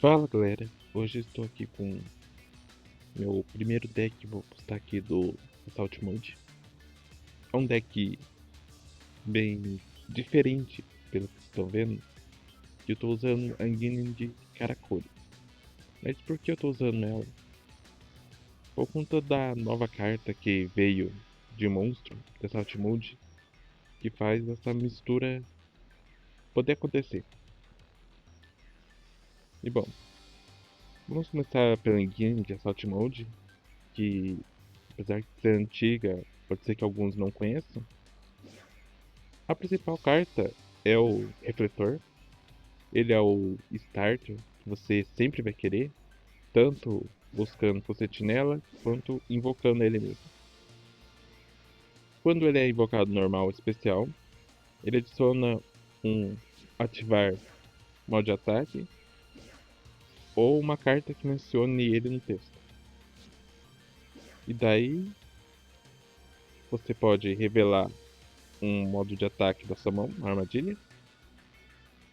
Fala galera, hoje estou aqui com meu primeiro deck, vou postar aqui do Assault Mode. É um deck bem diferente, pelo que vocês estão vendo, que eu estou usando a engine de Karakuri. Mas por que eu estou usando ela? Por conta da nova carta que veio de monstro, do Assault Mode, que faz essa mistura poder acontecer. E bom, vamos começar pela engine de Assault Mode, que apesar de ser antiga, pode ser que alguns não conheçam. A principal carta é o refletor. Ele é o starter que você sempre vai querer, tanto buscando com sentinela quanto invocando ele mesmo. Quando ele é invocado normal ou especial, ele adiciona um ativar modo de ataque ou uma carta que mencione ele no texto. E daí você pode revelar um modo de ataque da sua mão, uma armadilha,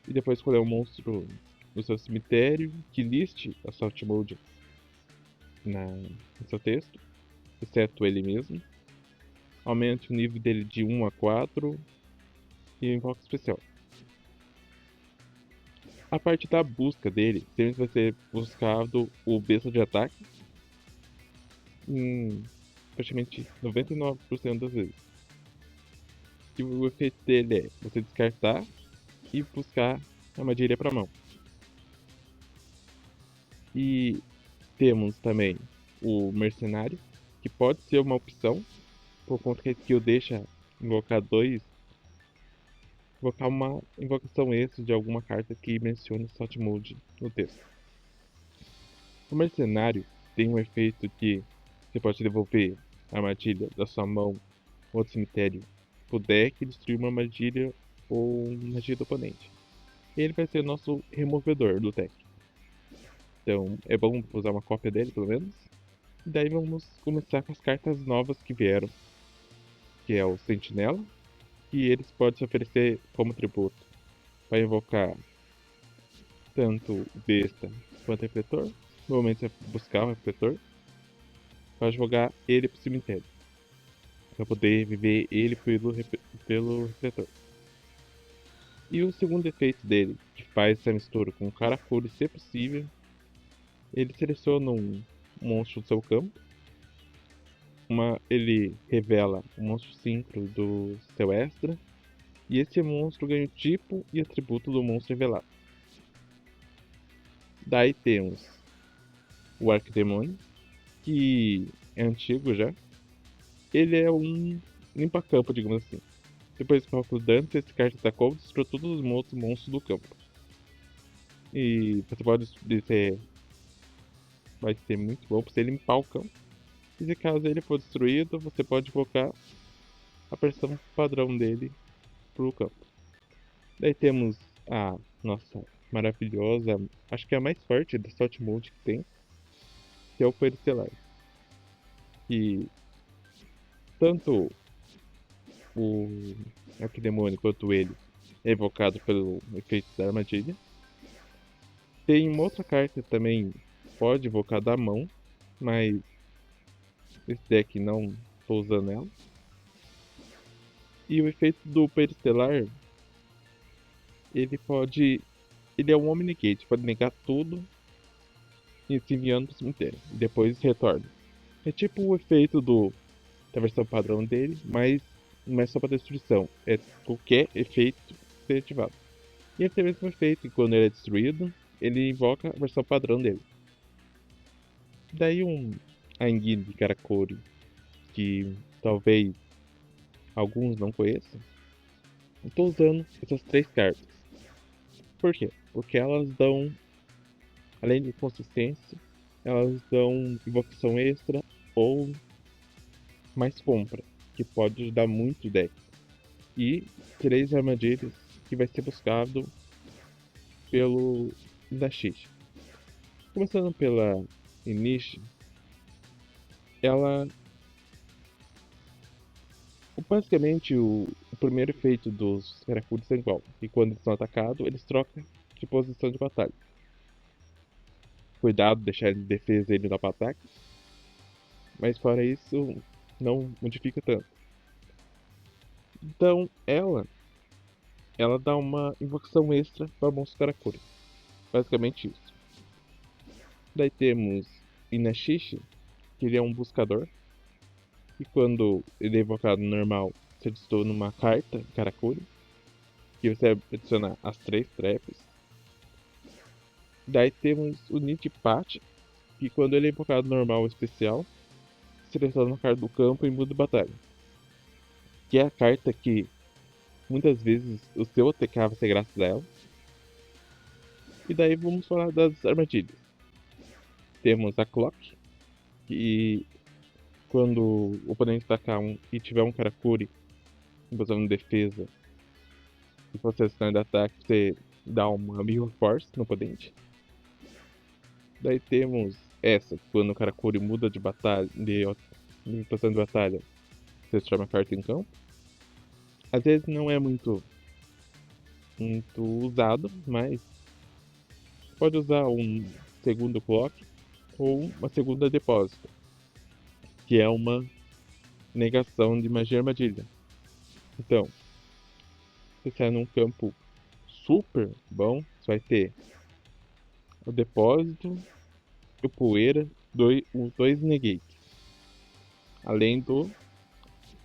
e depois escolher um monstro no seu cemitério que liste a Assault Mode no seu texto, exceto ele mesmo. Aumente o nível dele de 1 a 4 e invoca especial. A parte da busca dele sempre vai ser buscado o besta de ataque em praticamente 99% das vezes. E o efeito dele é você descartar e buscar a armadilha para mão. E temos também o mercenário, que pode ser uma opção, por conta que a skill deixa invocar uma invocação extra de alguma carta que mencione Salt Mode no texto. O mercenário tem um efeito que você pode devolver a armadilha da sua mão ou do cemitério pro deck e destruir uma armadilha ou uma magia do oponente. Ele vai ser o nosso removedor do deck. Então é bom usar uma cópia dele pelo menos. E daí vamos começar com as cartas novas que vieram, que é o Sentinela, que eles podem se oferecer como tributo para invocar tanto o besta quanto o refletor. Normalmente você vai buscar o refletor para jogar ele pro cemitério, para poder viver ele pelo refletor. E o segundo efeito dele, que faz essa mistura com o Karakuri ser possível, ele seleciona um monstro do seu campo, ele revela um monstro síncro do seu extra, e esse monstro ganha o tipo e atributo do monstro revelado. Daí temos o Arquidemônio, que é antigo já. Ele é um limpa-campo, digamos assim. Depois do cálculo dano, se esse card atacou, destruiu todos os outros monstros do campo. E você pode dizer, vai ser muito bom pra você limpar o campo. E se caso ele for destruído, você pode invocar a versão padrão dele pro campo. Daí temos a nossa maravilhosa, acho que é a mais forte da Salt Mode que tem, que é o Poder Estelar. E tanto o Arquidemônio quanto ele é evocado pelo efeito da armadilha. Tem uma outra carta também, pode invocar da mão, mas esse deck não estou usando ela. E o efeito do Peristelar, ele pode. Ele é um Omnigate, pode negar tudo e se enviando pro cemitério. E depois retorna. É tipo o efeito da versão padrão dele, mas não é só para destruição. É qualquer efeito ser ativado. E ele tem o mesmo efeito, e quando ele é destruído, ele invoca a versão padrão dele. Daí a Enguine de Karakuri, que talvez alguns não conheçam, eu estou usando essas três cartas. Por quê? Porque elas dão, além de consistência, elas dão invocação extra ou mais compra, que pode ajudar muito o deck. E três armadilhas que vai ser buscado pelo Dashish. Começando pela Inish, ela basicamente o primeiro efeito dos Karakuris é igual, e quando eles são atacados, eles trocam de posição de batalha. cuidado, deixar ele de defesa e ele dá para ataque. Mas fora isso, não modifica tanto. Então ela dá uma invocação extra para monstro Karakuri. Basicamente isso. Daí temos Inashishi, que ele é um buscador. E quando ele é invocado normal, você adiciona uma carta Karakuri. Que você adiciona as 3 traps. Daí temos o Nichipachi, que quando ele é invocado normal ou especial, seleciona uma carta do campo e muda de batalha. Que é a carta que muitas vezes o seu OTK vai ser graças a ela. E daí vamos falar das armadilhas. Temos a Clock, que quando o oponente atacar e tiver um Karakuri usando defesa e você acionar de ataque, você dá uma Mirror Force no oponente. Daí temos essa, quando o Karakuri muda de batalha, de posição de batalha, você chama a carta em campo. Às vezes não é muito usado, mas pode usar um segundo clock ou uma segunda depósito, que é uma negação de magia armadilha. Então, se você é num campo super bom, você vai ter o depósito e o poeira, os dois negates. Além do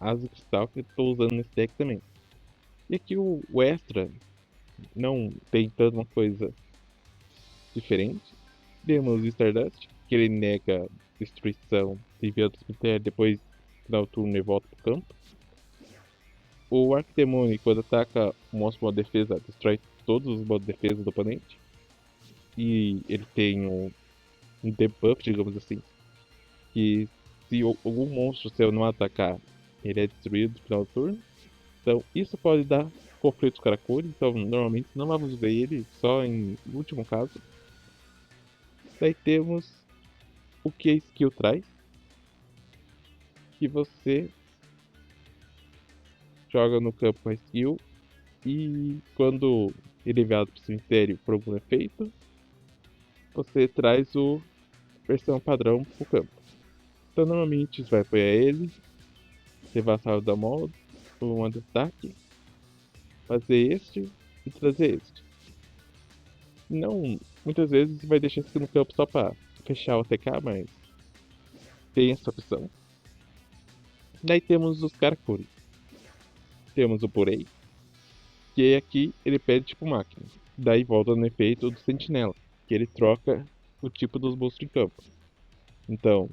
asa cristal que eu estou usando nesse deck também. E aqui o extra não tem tanto uma coisa diferente. Temos o Stardust, que ele nega destruição, enviando o cemitério, depois dá o turno e volta pro campo. O Arquidemônio, quando ataca o monstro modo defesa, destrói todos os modos de defesa do oponente. E ele tem um debuff, digamos assim, que se algum monstro seu não atacar, ele é destruído no final do turno. Então isso pode dar conflitos Karakuri, então normalmente não vamos ver ele, só em último caso. Daí temos o que a skill traz, que você joga no campo a skill e quando ele é enviado para o cemitério por algum efeito, você traz o versão padrão para o campo. Então normalmente você vai apoiar ele, levar a sala da moda, um destaque, fazer este e trazer este. Não, muitas vezes você vai deixar isso no campo só para fechar o TK, mas tem essa opção. Daí temos os Karakuri. Temos o Purei, que aqui ele pede tipo máquina. Daí volta no efeito do Sentinela, que ele troca o tipo dos monstros em campo. Então,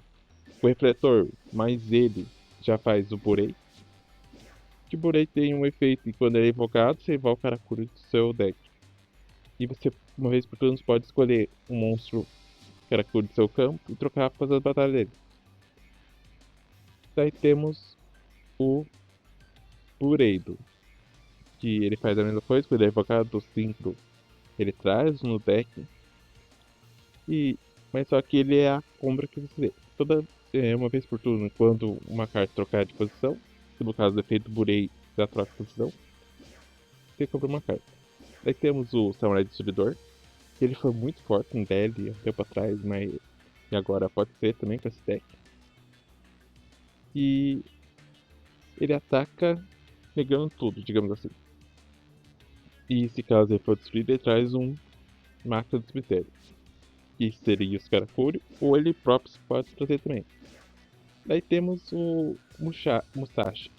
o refletor mais ele já faz o Purei. Que o Purei tem um efeito e quando ele é invocado, você invoca o Karakuri do seu deck. E você, uma vez por turno, pode escolher um monstro Karakuri do seu campo e trocar para fazer a batalha dele. Daí temos o Pureido, que ele faz a mesma coisa, quando ele é invocado do Synchro, ele traz no deck. Mas só que ele é a compra que você vê. Uma vez por turno, quando uma carta trocar de posição, que no caso do efeito Burei já troca de posição, você compra uma carta. Daí temos o Samurai Destruidor, que ele foi muito forte em DL há um tempo atrás, mas e agora pode ser também com esse deck. E ele ataca negando tudo, digamos assim. E se caso ele for destruído, ele traz um máquina do cemitério. Que seria os Karakuri, ou ele próprio pode trazer também. Daí temos o Musashi.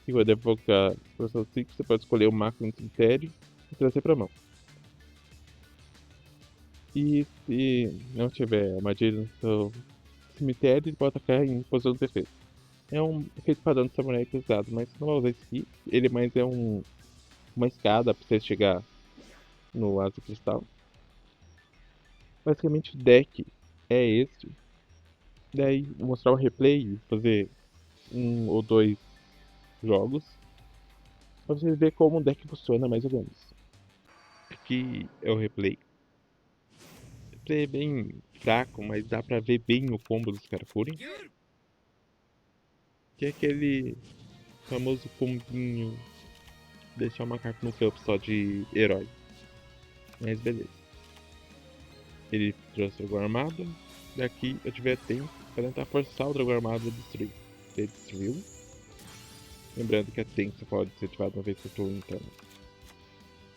Que quando evocar Versão 5, você pode escolher o máquina do cemitério e trazer pra mão. E se não tiver armadilha no seu cemitério, ele pode atacar em posição de defesa. É um efeito padrão de samurai que é usado, mas não vai usar isso aqui. Ele mais é uma escada pra você chegar no asa cristal. Basicamente o deck é esse. Daí vou mostrar o replay e fazer um ou dois jogos pra vocês verem como o deck funciona mais ou menos. Aqui é o replay. O replay é bem fraco, mas dá pra ver bem o combo dos Karakuri. Que é aquele famoso combinho, deixar uma carta no campo só de herói. Mas beleza. Ele trouxe o dragão armado. Daqui eu tive tempo para tentar forçar o dragão armado a destruir. Ele destruiu. Lembrando que a Tank só pode ser ativada uma vez por turno, então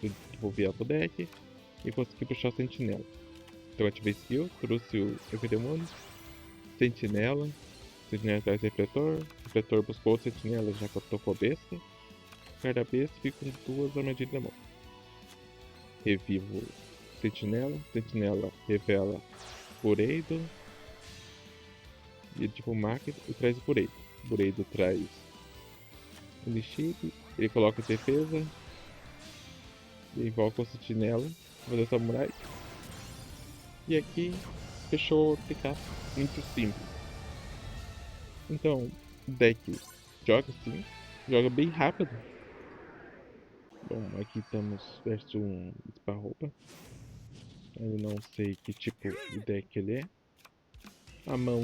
eu devolvi ela pro deck e consegui puxar o Sentinela. Então eu ativei skill, trouxe o Everdemônio, Sentinela traz Refletor, Refletor buscou outro Sentinela já que eu tô com a besta. Cada besta fica com 2 armadilhas na mão. Revivo Sentinela, Sentinela revela Bureido e tipo máquina e traz o Bureido. Bureido traz Elixir, ele coloca defesa e invoca o Sentinela, fazer Samurai. E aqui fechou o TK muito simples. Então, o deck joga assim, joga bem rápido. Bom, aqui estamos versus um Sparroba. Eu não sei que tipo de deck ele é. A mão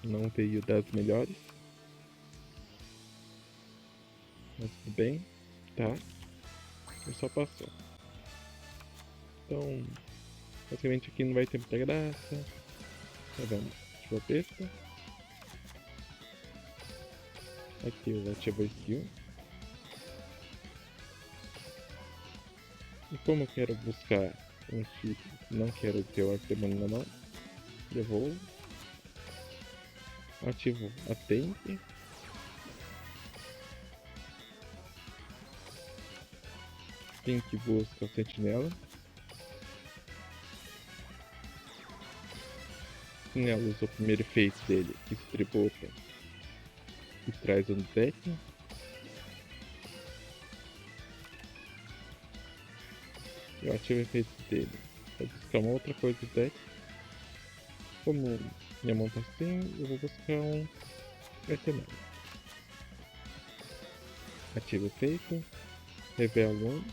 não veio das melhores. Mas tudo bem, tá? É só passar. Então, basicamente aqui não vai ter muita graça. Então vamos, ativa a besta. Aqui eu ativo a skill. E como eu quero buscar um chip, não quero ter o Arcdemônio na mão, devolvo. Ativo a Tank. Tank busca o Sentinela. Sentinela usa o primeiro efeito dele, que se tributa e traz um deck. Eu ativo o efeito dele para buscar uma outra coisa do deck. Como minha mão tá assim, eu vou buscar um mercenário. Ativo o efeito, revelo um.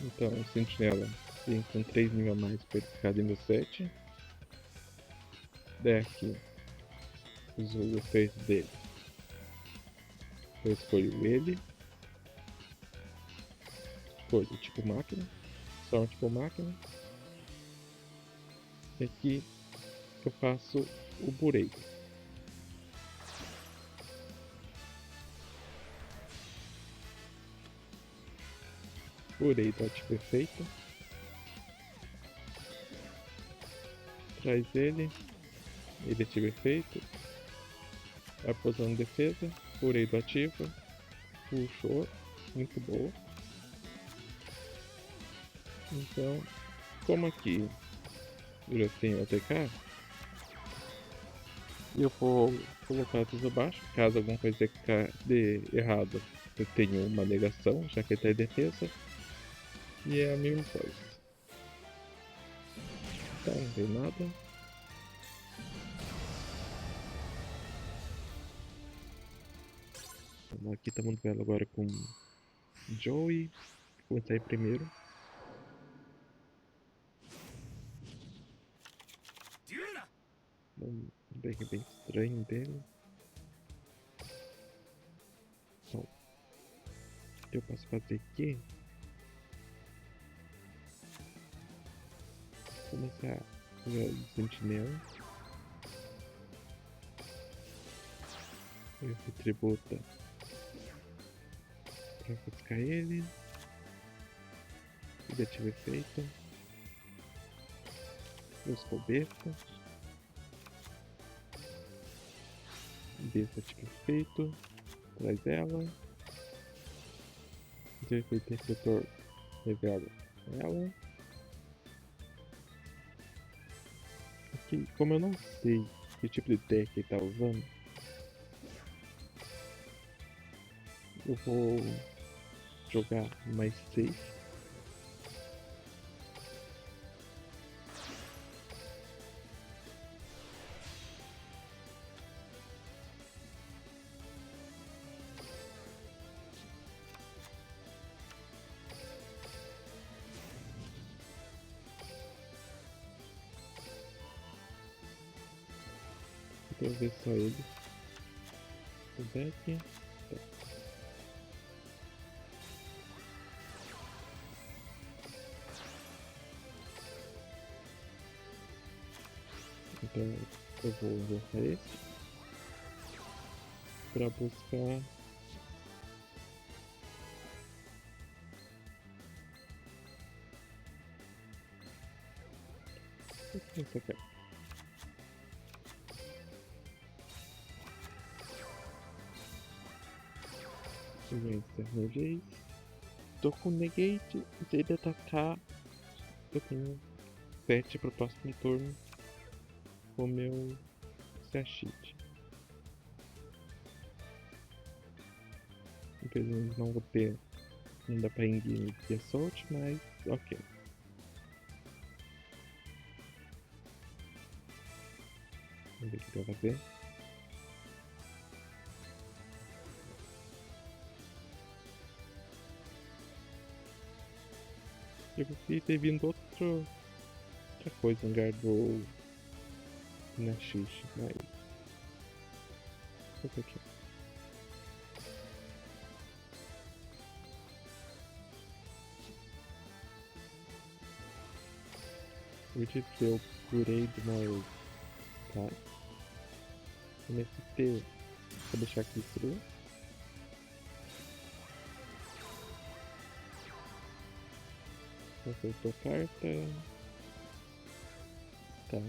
Então o Sentinela vem com 3 mil a mais para ele ficar dentro do set. Deck uso o efeito dele. Eu escolho ele. Escolho tipo máquina. Só um tipo máquina. E aqui eu faço o Bureido. Bureido ativo efeito. Traz ele. Ele ativa efeito. Vai posando defesa. Bureido ativa. Puxou. Muito boa. Então, como aqui eu já tenho ATK, eu vou colocar tudo abaixo. Caso alguma coisa dê errado, eu tenho uma negação, já que ele tá em defesa. E é a mesma coisa. Tá, não tem nada. Aqui estamos no duelo agora com Joey. Vou começar aí primeiro. Um deck bem estranho dele. Bom, o que eu posso fazer aqui? Começar a jogar o Sentinela. Eu fui tributa pra buscar ele. Ele ativa efeito. Buscou besta. Besta ativa efeito. Traz ela. Ativa efeito refletor. Revela ela. Aqui, como eu não sei que tipo de deck ele tá usando, eu vou jogar mais 6. Então ver só ele. O deck. Tá. Então eu vou lançar esse para buscar essa carta. Vence Negate. Tô com Negate. Se ele atacar, eu tenho 7 pro próximo turno com o meu Sashit. Infelizmente não vou ter. Não dá pra Engine de Assault, mas ok. Vamos ver o que ele vai fazer. Eu gostaria de ter vindo outra coisa no lugar do Nashish, mas. Vou aqui. Eu acredito que eu curei do meu. Tá. MST. Vou deixar aqui destruir. Acertou a carta. Tá.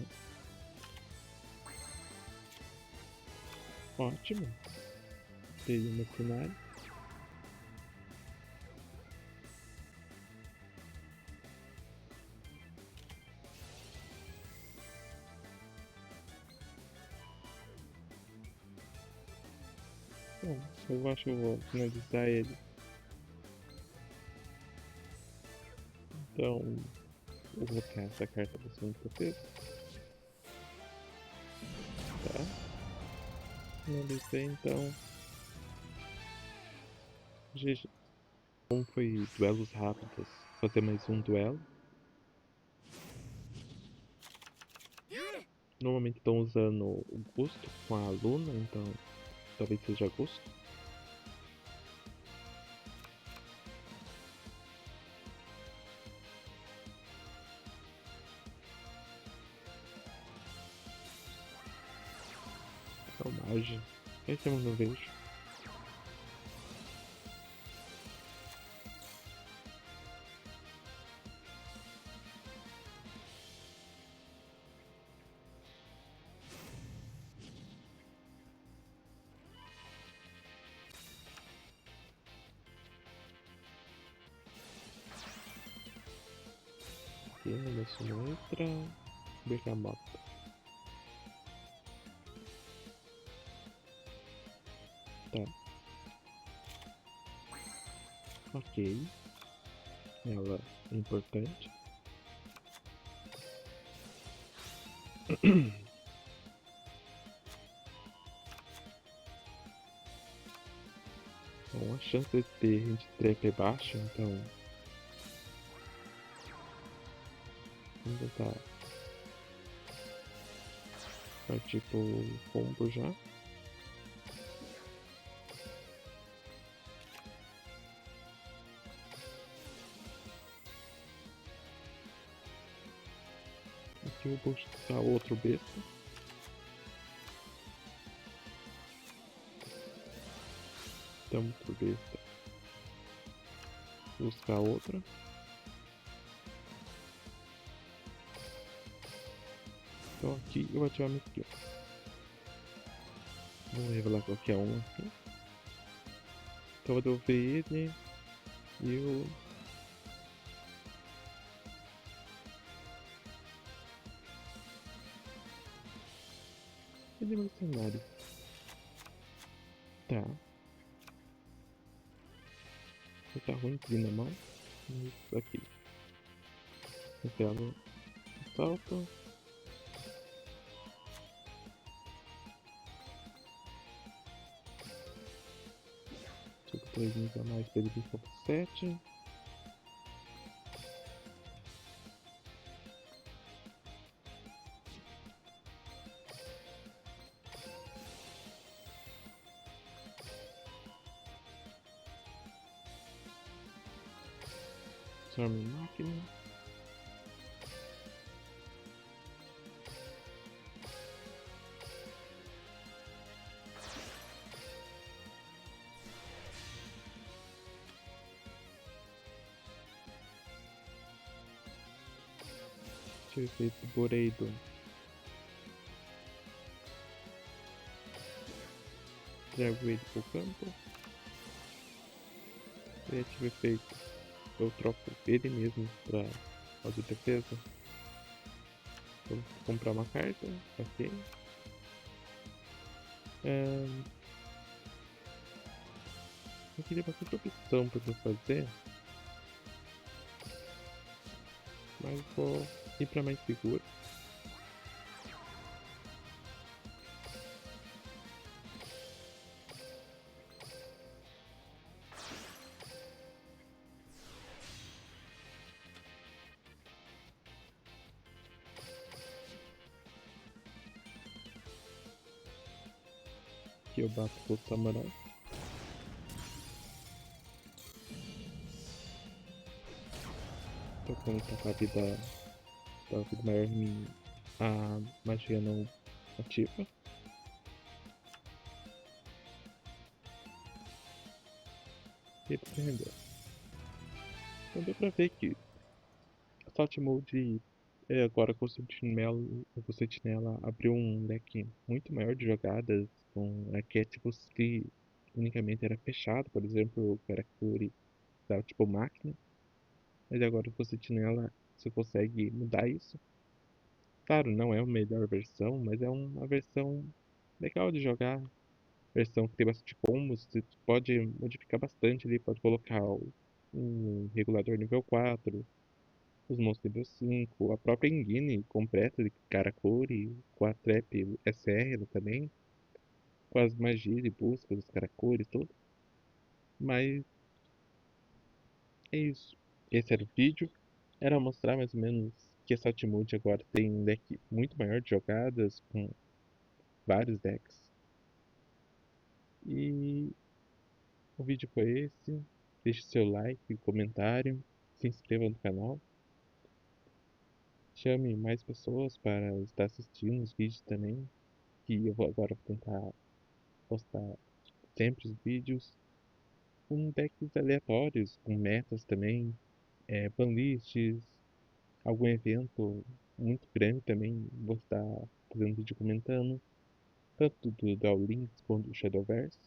Ótimo. Tem um mercenário. Bom, eu acho que eu vou finalizar ele. Então, eu vou colocar essa carta pra cima de vocês. Tá. Finalizei então. GG. Bom, foi duelos rápidos. Fazer mais um duelo. Normalmente estão usando o Gusto com a Luna, então talvez seja Gusto. É o Mage. Esse eu não vejo. Aqui, isso não entra. Bergamota. Tá. Ok. Ela é importante. Então a chance de ter gente trap é baixa, então vamos tentar partir pro combo já. Aqui eu vou buscar outro besta. Então outro besta. Vou buscar outra. Então aqui eu vou ativar meu skill. Vou revelar qualquer um aqui. Então eu vou devolver ele. E eu... Ele é mercenário. Tá. Tá ruim de na mão. Mas aqui. Revela o salto. Tipo 3 minutos a mais para ele vir para 7. Transforma em máquina. Ative efeito Boredo. Trago ele pro campo. E ative efeito. Eu troco ele mesmo pra fazer defesa. Vou comprar uma carta. Ok. Eu queria bastante opção pra eu fazer. Mas vou ir pra mais seguro. Aqui eu bato com o samurai. Tô com a vida maior em mim. A magia não ativa. E ele se rendeu. Então deu pra ver que a Salt Mode agora com o Sentinela abriu um leque muito maior de jogadas com arquétipos que unicamente era fechado, por exemplo, o Karakuri da tipo máquina, mas agora com o Sentinela você consegue mudar isso. Claro, não é a melhor versão, mas é uma versão legal de jogar. Versão que tem bastante combos, você pode modificar bastante ali, pode colocar um regulador nível 4, os monstros nível 5, a própria engine completa de Karakuri, com a trap SR também, com as magias de busca dos Karakuri e tudo. Mas é isso. Esse era o vídeo. Era mostrar mais ou menos que essa Ultimate agora tem um deck muito maior de jogadas, com vários decks. E o vídeo foi esse. Deixe seu like, comentário, se inscreva no canal. Chame mais pessoas para estar assistindo os vídeos também. Que eu vou agora tentar postar sempre os vídeos com decks aleatórios, com metas também, banlists, algum evento muito grande também. Vou estar fazendo vídeo comentando, tanto do Duel Links quanto do Shadowverse.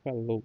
Falou!